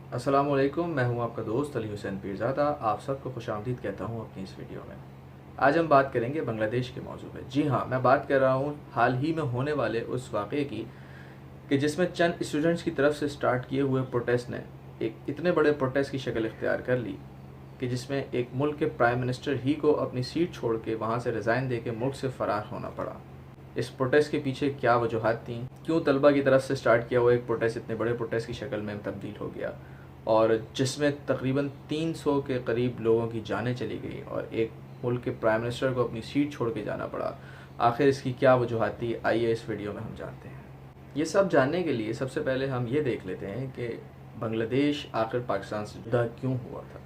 अस्सलामुअलैकुम, मैं हूं आपका दोस्त अली हुसैन पीरज़ादा। आप सबको खुशामदीद कहता हूं अपनी इस वीडियो में। आज हम बात करेंगे बांग्लादेश के मौजू पे। जी हाँ, मैं बात कर रहा हूं हाल ही में होने वाले उस वाक़े की कि जिसमें चंद स्टूडेंट्स की तरफ से स्टार्ट किए हुए प्रोटेस्ट ने एक इतने बड़े प्रोटेस्ट की शक्ल इख्तियार कर ली कि जिसमें एक मुल्क के प्राइम मिनिस्टर ही को अपनी सीट छोड़ के वहाँ से रिज़ाइन दे के मुल्क से फ़रार होना पड़ा। इस प्रोटेस्ट के पीछे क्या वजूहत थी, क्यों तलबा की तरफ से स्टार्ट किया हुआ एक प्रोटेस्ट इतने बड़े प्रोटेस्ट की शक्ल में तब्दील हो गया और जिसमें तकरीबन 300 के करीब लोगों की जानें चली गई और एक मुल्क के प्राइम मिनिस्टर को अपनी सीट छोड़ के जाना पड़ा। आखिर इसकी क्या वजूहत थी, आइए इस वीडियो में हम जानते हैं। ये सब जानने के लिए सबसे पहले हम ये देख लेते हैं कि बांग्लादेश आखिर पाकिस्तान से जुदा क्यों हुआ था,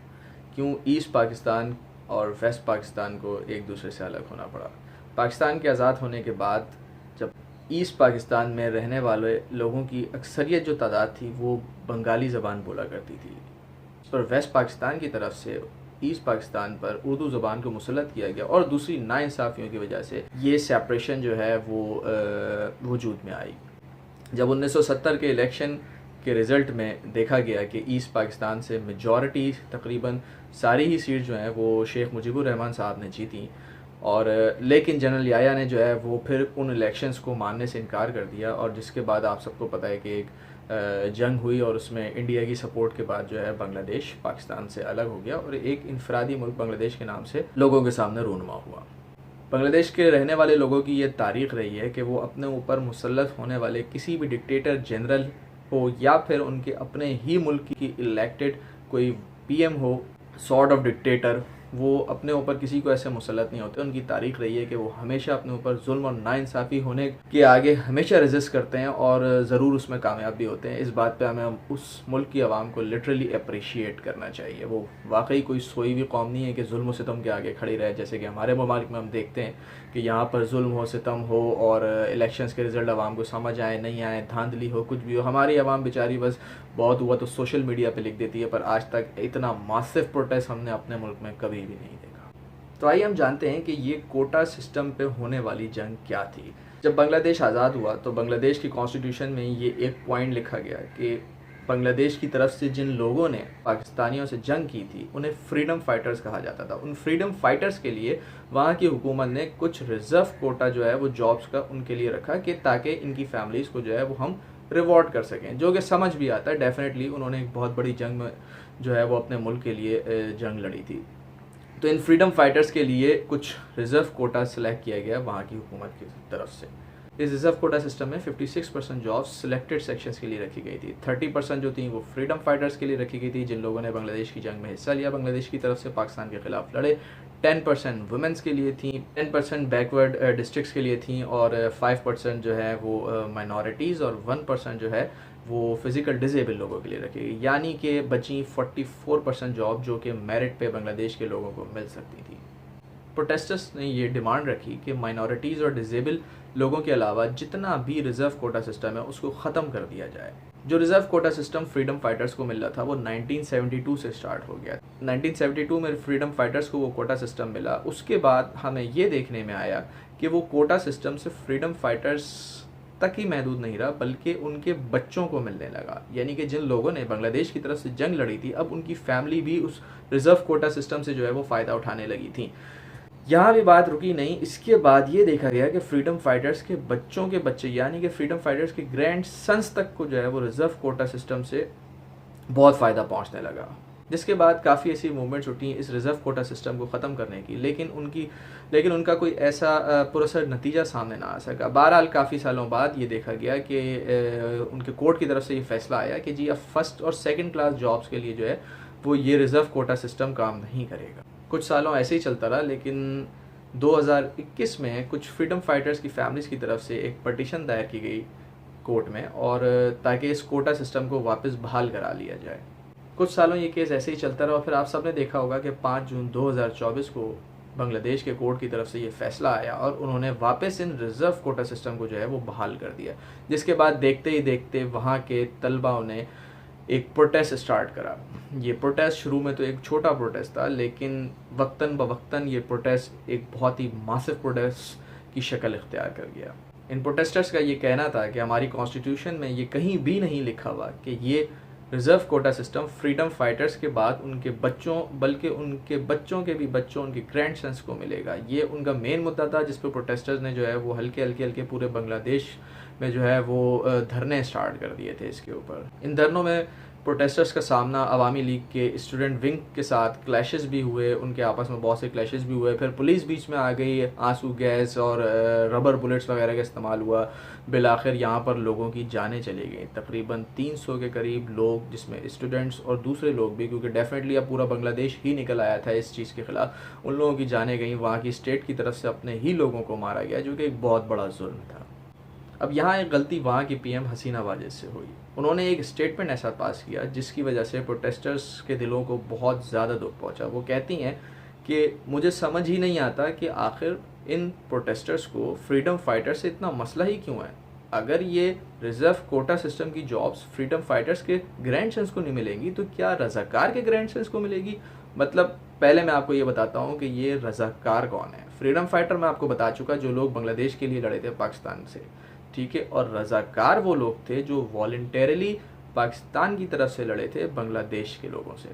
क्यों ईस्ट पाकिस्तान और वेस्ट पाकिस्तान को एक दूसरे से अलग होना पड़ा। पाकिस्तान के आज़ाद होने के बाद जब ईस्ट पाकिस्तान में रहने वाले लोगों की अक्सरियत जो तादाद थी वो बंगाली ज़बान बोला करती थी, इस पर वेस्ट पाकिस्तान की तरफ से ईस्ट पाकिस्तान पर उर्दू ज़बान को मुसलत किया गया और दूसरी नाइंसाफ़ियों की वजह से ये सेपरेशन जो है वो वजूद में आई। जब 1970 के इलेक्शन के रिज़ल्ट में देखा गया कि ईस्ट पाकिस्तान से मेजॉरिटी तकरीबन सारी ही सीट जो हैं वो शेख मुजीबुर रहमान साहब ने जीती और लेकिन जनरल याया ने जो है वो फिर उन इलेक्शंस को मानने से इनकार कर दिया और जिसके बाद आप सबको पता है कि एक जंग हुई और उसमें इंडिया की सपोर्ट के बाद जो है बांग्लादेश पाकिस्तान से अलग हो गया और एक इनफरादी मुल्क बांग्लादेश के नाम से लोगों के सामने रूनुमा हुआ। बांग्लादेश के रहने वाले लोगों की ये तारीख़ रही है कि वो अपने ऊपर मुसल्लत होने वाले किसी भी डिक्टेटर जनरल हो या फिर उनके अपने ही मुल्क की इलेक्टेड कोई पीएम हो, सॉर्ट ऑफ डिक्टेटर, वो अपने ऊपर किसी को ऐसे मुसल्लत नहीं होते। उनकी तारीख़ रही है कि वो हमेशा अपने ऊपर जुल्म और नाइंसाफ़ी होने के आगे हमेशा रेजिस्ट करते हैं और ज़रूर उसमें कामयाब भी होते हैं। इस बात पे हमें उस मुल्क की आवाम को लिटरली अप्रिशिएट करना चाहिए। वो वाकई कोई सोई हुई कौम नहीं है कि जुल्म व सितम के आगे खड़ी रहे, जैसे कि हमारे ममालिक में हम देखते हैं कि यहाँ पर जुल्म हो, सितम हो और इलेक्शंस के रिज़ल्ट आवाम को समझ आए नहीं आए, धांधली हो, कुछ भी हो, हमारी आवाम बेचारी बस बहुत हुआ तो सोशल मीडिया पे लिख देती है, पर आज तक इतना मासिव प्रोटेस्ट हमने अपने मुल्क में कभी भी नहीं देखा। तो आइए हम जानते हैं कि ये कोटा सिस्टम पे होने वाली जंग क्या थी। जब बांग्लादेश आज़ाद हुआ तो बांग्लादेश की कॉन्स्टिट्यूशन में ये एक पॉइंट लिखा गया कि बांग्लादेश की तरफ से जिन लोगों ने पाकिस्तानियों से जंग की थी उन्हें फ्रीडम फाइटर्स कहा जाता था। उन फ्रीडम फाइटर्स के लिए वहाँ की हुकूमत ने कुछ रिज़र्व कोटा जो है वो जॉब्स का उनके लिए रखा कि ताकि इनकी फैमिलीज़ को जो है वो हम रिवॉर्ड कर सकें, जो कि समझ भी आता है। डेफिनेटली उन्होंने एक बहुत बड़ी जंग में जो है वो अपने मुल्क के लिए जंग लड़ी थी। तो इन फ्रीडम फाइटर्स के लिए कुछ रिज़र्व कोटा सेलेक्ट किया गया वहाँ की हुकूमत की तरफ से। इस रिज़र्व कोटा सिस्टम में 56% जॉब्स सिलेक्टेड सेक्शंस के लिए रखी गई थी। 30% जो थी वो फ्रीडम फाइटर्स के लिए रखी गई थी, जिन लोगों ने बांग्लादेश की जंग में हिस्सा लिया, बांग्लादेश की तरफ से पाकिस्तान के खिलाफ लड़े। 10% वुमेंस के लिए थी, 10% बैकवर्ड डिस्ट्रिक्ट्स के लिए थी और 5% जो है वो माइनॉरिटीज़ और 1% जो है वो फिज़िकल डिसेबल लोगों के लिए रखी गई। यानी कि बची 44% जॉब जो कि मेरिट पे बांग्लादेश के लोगों को मिल सकती थी। प्रोटेस्टर्स ने ये डिमांड रखी कि माइनॉरिटीज़ और डिसेबल लोगों के अलावा जितना भी रिज़र्व कोटा सिस्टम है उसको ख़त्म कर दिया जाए। जो reserve quota system freedom fighters को मिल रहा था वो 1972 से स्टार्ट हो गया। 1972 में फ्रीडम फाइटर्स को वो कोटा सिस्टम मिला। उसके बाद हमें ये देखने में आया कि वो कोटा सिस्टम सिर्फ फ्रीडम फाइटर्स तक ही महदूद नहीं रहा, बल्कि उनके बच्चों को मिलने लगा। यानी कि जिन लोगों ने बांग्लादेश की तरफ से जंग लड़ी थी, अब उनकी फैमिली भी उस रिज़र्व कोटा सिस्टम से जो है वो फ़ायदा उठाने लगी थी। यहाँ भी बात रुकी नहीं। इसके बाद ये देखा गया कि फ्रीडम फाइटर्स के बच्चों के बच्चे, यानी कि फ्रीडम फाइटर्स के ग्रैंड सन्स तक को जो है वो रिज़र्व कोटा सिस्टम से बहुत फ़ायदा पहुँचने लगा। जिसके बाद काफ़ी ऐसी मूवमेंट्स उठी इस रिज़र्व कोटा सिस्टम को ख़त्म करने की, लेकिन उनका कोई ऐसा पुरअसर नतीजा सामने ना आ सका। बहरहाल काफ़ी सालों बाद ये देखा गया कि उनके कोर्ट की तरफ से ये फ़ैसला आया कि जी अब फर्स्ट और सेकंड क्लास जॉब्स के लिए जो है वो ये रिज़र्व कोटा सिस्टम काम नहीं करेगा। कुछ सालों ऐसे ही चलता रहा, लेकिन 2021 में कुछ फ्रीडम फाइटर्स की फैमिलीज़ की तरफ से एक पटिशन दायर की गई कोर्ट में और ताकि इस कोटा सिस्टम को वापस बहाल करा लिया जाए। कुछ सालों ये केस ऐसे ही चलता रहा और फिर आप सब ने देखा होगा कि 5 जून 2024 को बांग्लादेश के कोर्ट की तरफ से ये फ़ैसला आया और उन्होंने वापस इन रिज़र्व कोटा सिस्टम को जो है वो बहाल कर दिया। जिसके बाद देखते ही देखते वहाँ के तलबाओं ने एक प्रोटेस्ट स्टार्ट करा। ये प्रोटेस्ट शुरू में तो एक छोटा प्रोटेस्ट था, लेकिन वक्तन बवक्तन ये प्रोटेस्ट एक बहुत ही मासिव प्रोटेस्ट की शक्ल इख्तियार कर गया। इन प्रोटेस्टर्स का ये कहना था कि हमारी कॉन्स्टिट्यूशन में ये कहीं भी नहीं लिखा हुआ कि ये reserve quota system freedom fighters के बाद उनके बच्चों, बल्कि उनके बच्चों के भी बच्चों, उनके ग्रैंडसन्स को मिलेगा। ये उनका मेन मुद्दा था जिस पर प्रोटेस्टर्स ने जो है वो हल्के हल्के पूरे बांग्लादेश में जो है वो धरने स्टार्ट कर दिए थे इसके ऊपर। इन धरनों में प्रोटेस्टर्स का सामना अवामी लीग के स्टूडेंट विंग के साथ क्लैशेस भी हुए, उनके आपस में बहुत से क्लैशेस भी हुए, फिर पुलिस बीच में आ गई, आंसू गैस और रबर बुलेट्स वगैरह का इस्तेमाल हुआ। बिलाखिर यहाँ पर लोगों की जानें चली गई। तकरीबन 300 के करीब लोग, जिसमें स्टूडेंट्स और दूसरे लोग भी, क्योंकि डेफिनेटली अब पूरा बांग्लादेश ही निकल आया था इस चीज़ के ख़िलाफ़, उन लोगों की जानें गई। वहाँ की स्टेट की तरफ से अपने ही लोगों को मारा गया, जो कि एक बहुत बड़ा जुल्म था। अब यहाँ एक गलती वहाँ की पीएम हसीना वाजिद से हुई। उन्होंने एक स्टेटमेंट ऐसा पास किया जिसकी वजह से प्रोटेस्टर्स के दिलों को बहुत ज़्यादा दुख पहुँचा। वो कहती हैं कि मुझे समझ ही नहीं आता कि आखिर इन प्रोटेस्टर्स को फ्रीडम फाइटर से इतना मसला ही क्यों है। अगर ये रिज़र्व कोटा सिस्टम की जॉब्स फ्रीडम फाइटर्स के ग्रैंडसन्स को नहीं मिलेंगी तो क्या रज़ाकार के ग्रैंडसन्स को मिलेगी? मतलब पहले मैं आपको ये बताता हूँ कि ये रज़ाकार कौन है। फ्रीडम फाइटर मैं आपको बता चुका, जो लोग बांग्लादेश के लिए लड़े थे पाकिस्तान से, ठीक है। और रज़ाकार वो लोग थे जो वॉलंटरली पाकिस्तान की तरफ से लड़े थे बांग्लादेश के लोगों से,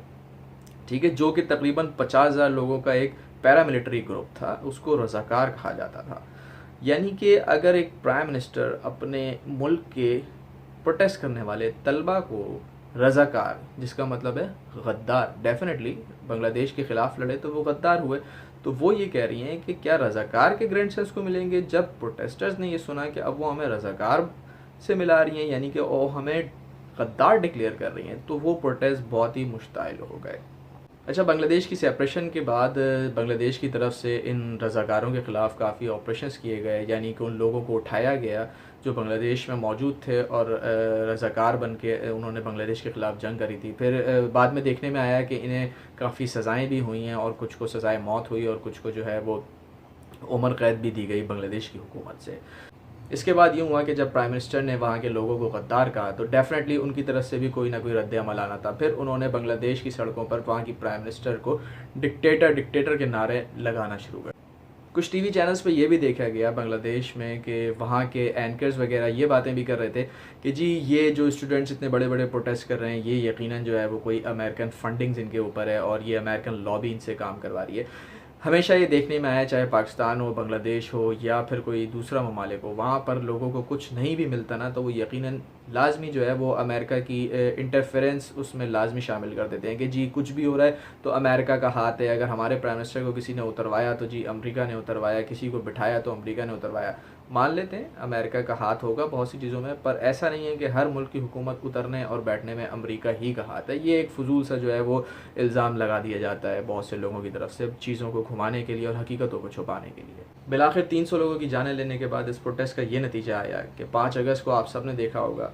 ठीक है, जो कि तकरीबन 50,000 लोगों का एक पैरामिलिट्री ग्रुप था, उसको रज़ाकार कहा जाता था। यानी कि अगर एक प्राइम मिनिस्टर अपने मुल्क के प्रोटेस्ट करने वाले तलबा को रज़ाकार, जिसका मतलब है गद्दार, डेफिनेटली बांग्लादेश के ख़िलाफ़ लड़े तो वो गद्दार हुए, तो वो ये कह रही हैं कि क्या रज़ाकार के ग्रैंडसन्स को मिलेंगे। जब प्रोटेस्टर्स ने ये सुना कि अब वो हमें रज़ाकार से मिला रही हैं, यानी कि वो हमें गद्दार डिक्लेयर कर रही हैं, तो वो प्रोटेस्ट बहुत ही मुश्ताइल हो गए। अच्छा, बांग्लादेश की सेपरेशन के बाद बांग्लादेश की तरफ से इन रज़ाकारों के ख़िलाफ़ काफ़ी ऑपरेशंस किए गए, यानी कि उन लोगों को उठाया गया जो बांग्लादेश में मौजूद थे और रज़ाकार बन के उन्होंने बांग्लादेश के ख़िलाफ़ जंग करी थी। फिर बाद में देखने में आया कि इन्हें काफ़ी सज़ाएँ भी हुई हैं और कुछ को सज़ाए मौत हुई और कुछ को जो है वो उम्र कैद भी दी गई बांग्लादेश की हुकूमत से। इसके बाद यूँ हुआ कि जब प्राइम मिनिस्टर ने वहाँ के लोगों को गद्दार कहा तो डेफिनेटली उनकी तरफ से भी कोई ना कोई रद्द अमल आना था। फिर उन्होंने बांग्लादेश की सड़कों पर वहाँ की प्राइम मिनिस्टर को डिक्टेटर के नारे लगाना शुरू कर। कुछ टीवी चैनल्स पे ये भी देखा गया बांग्लादेश में कि वहाँ के एंकर्स वगैरह ये बातें भी कर रहे थे कि जी ये जो स्टूडेंट्स इतने बड़े बड़े प्रोटेस्ट कर रहे हैं, ये यकीनन जो है वो कोई अमेरिकन फंडिंग्स इनके ऊपर है और ये अमेरिकन लॉबी इनसे काम करवा रही है। हमेशा ये देखने में आया, चाहे पाकिस्तान हो, बांग्लादेश हो या फिर कोई दूसरा ममालिक हो, वहाँ पर लोगों को कुछ नहीं भी मिलता ना तो वो यकीनन लाजमी जो है वो अमेरिका की इंटरफेरेंस उसमें लाजमी शामिल कर देते हैं कि जी कुछ भी हो रहा है तो अमेरिका का हाथ है। अगर हमारे प्राइम मिनिस्टर को किसी ने उतरवाया तो जी अमेरिका ने उतरवाया, किसी को बिठाया तो अमेरिका ने उतरवाया। मान लेते हैं अमेरिका का हाथ होगा बहुत सी चीज़ों में, पर ऐसा नहीं है कि हर मुल्क की हुकूमत उतरने और बैठने में अमेरिका ही का हाथ है। ये एक फजूल सा जो है वो इल्ज़ाम लगा दिया जाता है बहुत से लोगों की तरफ से, चीज़ों को घुमाने के लिए और हकीकतों को छुपाने के लिए। बिलाखिर 300 लोगों की जानें लेने के बाद इस प्रोटेस्ट का ये नतीजा आया कि 5 अगस्त को आप सब ने देखा होगा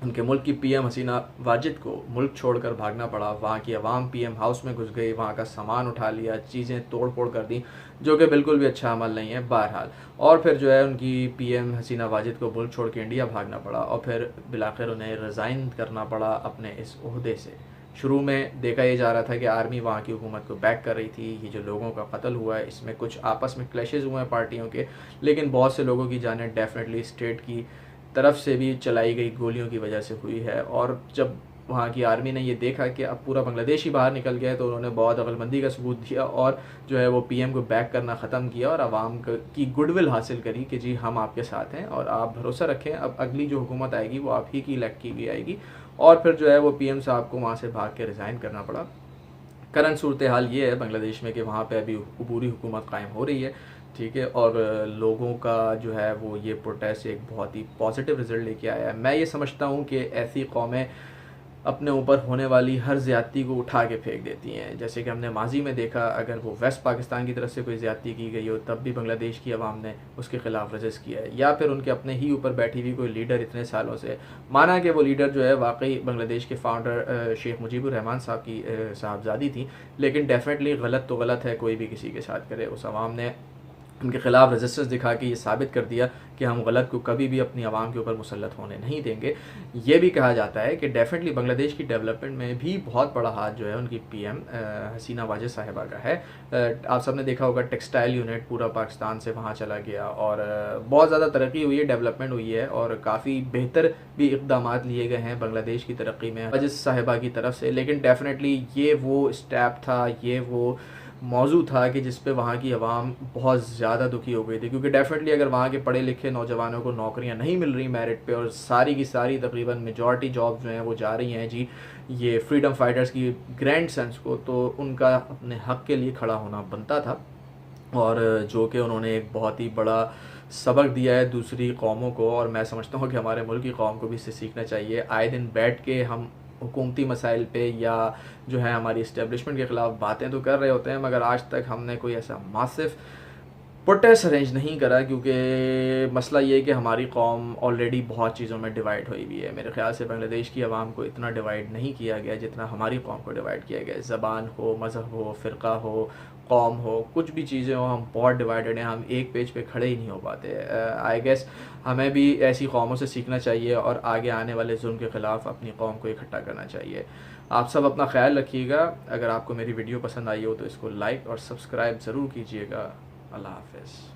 उनके मुल्क की पीएम हसीना वाजिद को मुल्क छोड़कर भागना पड़ा। वहाँ की आवाम पीएम हाउस में घुस गई, वहाँ का सामान उठा लिया, चीज़ें तोड़ फोड़ कर दी, जो कि बिल्कुल भी अच्छा अमल नहीं है बहरहाल। और फिर जो है उनकी पीएम हसीना वाजिद को मुल्क छोड़ के इंडिया भागना पड़ा और फिर बिलाखिर उन्हें रिज़ाइन करना पड़ा अपने इस ओहदे से। शुरू में देखा ये जा रहा था कि आर्मी वहाँ की हुकूमत को बैक कर रही थी। ये जो लोगों का कत्ल हुआ है इसमें कुछ आपस में क्लैशेज़ हुए हैं पार्टियों के, लेकिन बहुत से लोगों की जानें डेफिनेटली स्टेट की तरफ से भी चलाई गई गोलियों की वजह से हुई है। और जब वहाँ की आर्मी ने ये देखा कि अब पूरा बांग्लादेश ही बाहर निकल गया है तो उन्होंने बहुत अक्लमंदी का सबूत दिया और जो है वो पीएम को बैक करना ख़त्म किया और आवाम की गुडविल हासिल करी कि जी हम आपके साथ हैं और आप भरोसा रखें, अब अगली जो हुकूमत आएगी वो आप ही की इलेक्ट की गई आएगी। और फिर जो है वो पीएम साहब को वहाँ से भाग के रिज़ाइन करना पड़ा। करंट सूरत हाल ये है बांग्लादेश में कि वहाँ पे अभी अबूरी हुकूमत कायम हो रही है, ठीक है, और लोगों का जो है वो ये प्रोटेस्ट एक बहुत ही पॉजिटिव रिज़ल्ट लेके आया है। मैं ये समझता हूँ कि ऐसी कौमें अपने ऊपर होने वाली हर ज़्यादती को उठा के फेंक देती हैं। जैसे कि हमने माजी में देखा, अगर वो वेस्ट पाकिस्तान की तरफ से कोई ज़्यादती की गई हो तब भी बांग्लादेश की आवाम ने उसके ख़िलाफ़ रजिस्ट किया है, या फिर उनके अपने ही ऊपर बैठी हुई कोई लीडर इतने सालों से, माना कि वो लीडर जो है वाकई बांग्लादेश के फाउंडर शेख मुजीबुर रहमान साहब की साहबजादी थी, लेकिन डेफिनेटली गलत तो गलत है, कोई भी किसी के साथ करे। उस आवाम ने उनके ख़िलाफ़ रेजिस्टेंस दिखा के ये साबित कर दिया कि हम गलत को कभी भी अपनी आवाम के ऊपर मुसल्लत होने नहीं देंगे। ये भी कहा जाता है कि डेफिनेटली बांग्लादेश की डेवलपमेंट में भी बहुत बड़ा हाथ जो है उनकी पीएम हसीना वाजिद साहिबा का है। आप सबने देखा होगा टेक्सटाइल यूनिट पूरा पाकिस्तान से वहाँ चला गया और बहुत ज़्यादा तरक्की हुई है, डेवलपमेंट हुई है और काफ़ी बेहतर भी इक़दामात लिए गए हैं बांग्लादेश की तरक्की में वाजिद साहिबा की तरफ से। लेकिन डेफिनेटली ये वो स्टेप था, ये वो मौजू था कि जिस पे वहाँ की आवाम बहुत ज़्यादा दुखी हो गई थी, क्योंकि डेफिनेटली अगर वहाँ के पढ़े लिखे नौजवानों को नौकरियाँ नहीं मिल रही मेरिट पे और सारी की सारी तकरीबन मेजॉरिटी जॉब जो हैं वो जा रही हैं जी ये फ्रीडम फाइटर्स की ग्रैंड सन्स को, तो उनका अपने हक़ के लिए खड़ा होना बनता था। और जो कि उन्होंने एक बहुत ही बड़ा सबक दिया है दूसरी कौमों को, और मैं समझता हूँ कि हमारे मुल्क की कौम को भी इससे सीखना चाहिए। आए दिन बैठ के हम हुकूमती मसाइल पे या जो है हमारी इस्टेब्लिशमेंट के ख़िलाफ़ बातें तो कर रहे होते हैं, मगर आज तक हमने कोई ऐसा मासिव प्रोटेस्ट अरेंज नहीं करा, क्योंकि मसला ये है कि हमारी कौम ऑलरेडी बहुत चीज़ों में डिवाइड हुई हुई है। मेरे ख़्याल से बांग्लादेश की आवाम को इतना डिवाइड नहीं किया गया जितना हमारी कौम को डिवाइड किया गया है। ज़बान हो, मज़हब हो, फ़िरका हो, कौम हो, कुछ भी चीज़ें हो, हम बहुत डिवाइडेड हैं, हम एक पेज पे खड़े ही नहीं हो पाते। आई गेस हमें भी ऐसी कौमों से सीखना चाहिए और आगे आने वाले जुल्म के ख़िलाफ़ अपनी कौम को इकट्ठा करना चाहिए। आप सब अपना ख्याल रखिएगा। अगर आपको मेरी वीडियो पसंद आई हो तो इसको लाइक और सब्सक्राइब ज़रूर कीजिएगा। अल्लाह हाफ़िज़।